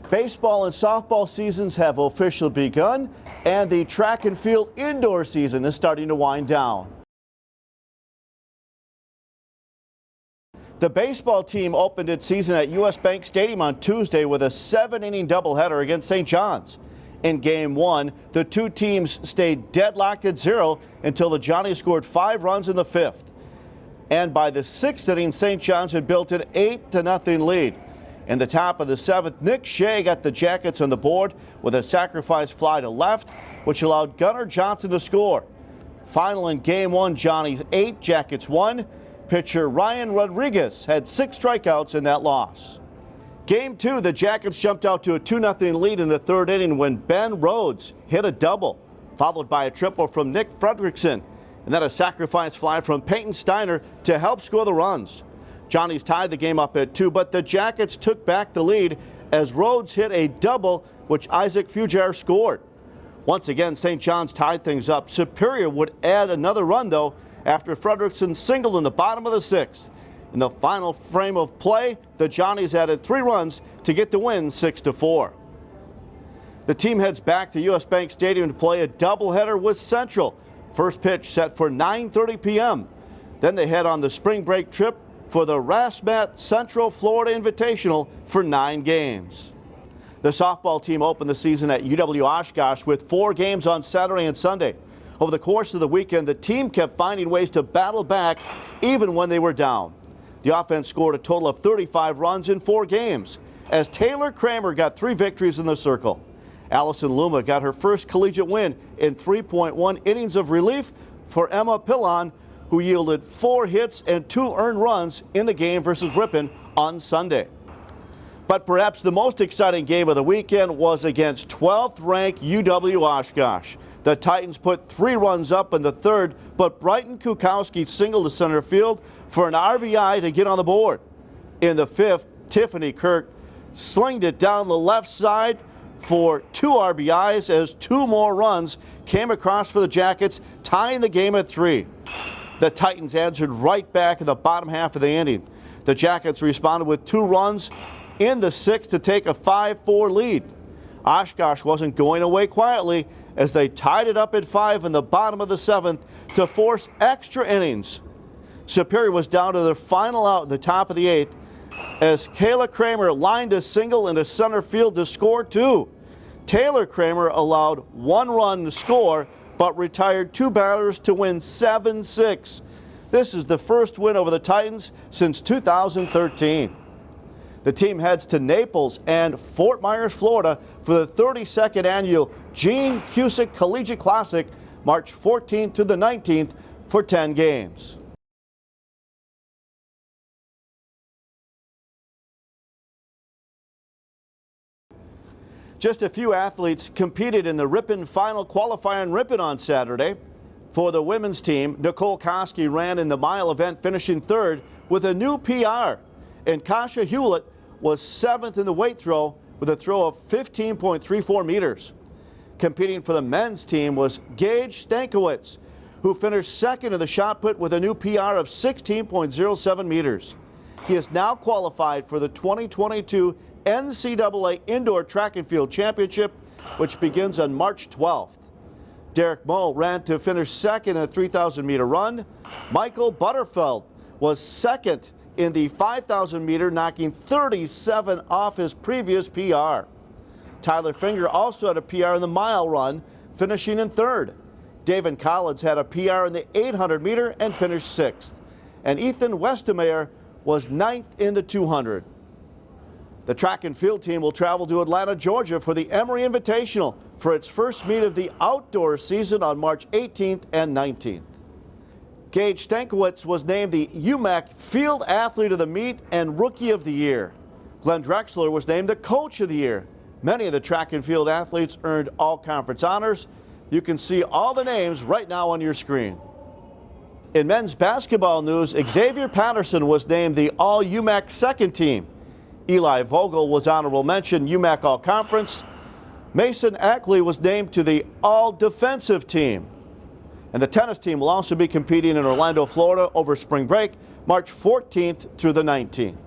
Baseball and softball seasons have officially begun, and the track and field indoor season is starting to wind down. The baseball team opened its season at US Bank Stadium on Tuesday with a 7-inning doubleheader against St. John's. In Game 1, the two teams stayed deadlocked at 0 until the Johnnies scored 5 runs in the 5th. And by the 6th inning, St. John's had built an 8-0 lead. In the top of the 7th, Nick Shea got the Jackets on the board with a sacrifice fly to left, which allowed Gunnar Johnson to score. Final in Game 1, Johnnies 8, Jackets 1. Pitcher Ryan Rodriguez had 6 strikeouts in that loss. Game 2, the Jackets jumped out to a 2-0 lead in the 3rd inning when Ben Rhodes hit a double, followed by a triple from Nick Fredrickson, and then a sacrifice fly from Peyton Steiner to help score the runs. Johnnies tied the game up at 2, but the Jackets took back the lead as Rhodes hit a double, which Isaac Fujar scored. Once again, St. John's tied things up. Superior would add another run, though, after Fredrickson singled in the bottom of the 6th. In the final frame of play, the Johnnies added 3 runs to get the win 6-4. The team heads back to US Bank Stadium to play a doubleheader with Central. First pitch set for 9:30 p.m. Then they head on the spring break trip for the Rasmat Central Florida Invitational for 9 games. The softball team opened the season at UW-Oshkosh with 4 games on Saturday and Sunday. Over the course of the weekend, the team kept finding ways to battle back even when they were down. The offense scored a total of 35 runs in 4 games as Taylor Kramer got 3 victories in the circle. Allison Luma got her first collegiate win in 3.1 innings of relief for Emma Pillon, who yielded 4 hits and 2 earned runs in the game versus Ripon on Sunday. But perhaps the most exciting game of the weekend was against 12th-ranked UW-Oshkosh. The Titans put 3 runs up in the 3rd, but Brighton Kukowski singled to center field for an RBI to get on the board. In the 5th, Tiffany Kirk slinged it down the left side for 2 RBIs as 2 more runs came across for the Jackets, tying the game at 3. The Titans answered right back in the bottom half of the inning. The Jackets responded with 2 runs in the 6th to take a 5-4 lead. Oshkosh wasn't going away quietly as they tied it up at 5 in the bottom of the 7th to force extra innings. Superior was down to their final out in the top of the 8th as Kayla Kramer lined a single into center field to score 2. Taylor Kramer allowed 1 run to score but retired 2 batters to win 7-6. This is the first win over the Titans since 2013. The team heads to Naples and Fort Myers, Florida for the 32nd annual Gene Cusick Collegiate Classic, March 14th through the 19th for 10 games. Just a few athletes competed in the Ripon final qualifier in Ripon on Saturday. For the women's team, Nicole Koski ran in the mile event, finishing 3rd with a new PR. And Kasha Hewlett was 7th in the weight throw with a throw of 15.34 meters. Competing for the men's team was Gage Stankiewicz, who finished 2nd in the shot put with a new PR of 16.07 meters. He is now qualified for the 2022 NCAA Indoor Track and Field Championship, which begins on March 12th. Derek Moe ran to finish 2nd in a 3,000-meter run. Michael Butterfeld was 2nd in the 5,000 meter, knocking 37 off his previous PR. Tyler Finger also had a PR in the mile run, finishing in 3rd. David Collins had a PR in the 800 meter and finished 6th. And Ethan Westemeyer was 9th in the 200. The track and field team will travel to Atlanta, Georgia for the Emory Invitational for its first meet of the outdoor season on March 18th and 19th. Gage Stankiewicz was named the UMAC Field Athlete of the Meet and Rookie of the Year. Glenn Drexler was named the Coach of the Year. Many of the track and field athletes earned all-conference honors. You can see all the names right now on your screen. In men's basketball news, Xavier Patterson was named the All-UMAC second team. Eli Vogel was honorable mention UMAC All-Conference. Mason Ackley was named to the All-Defensive team. And the tennis team will also be competing in Orlando, Florida over spring break, March 14th through the 19th.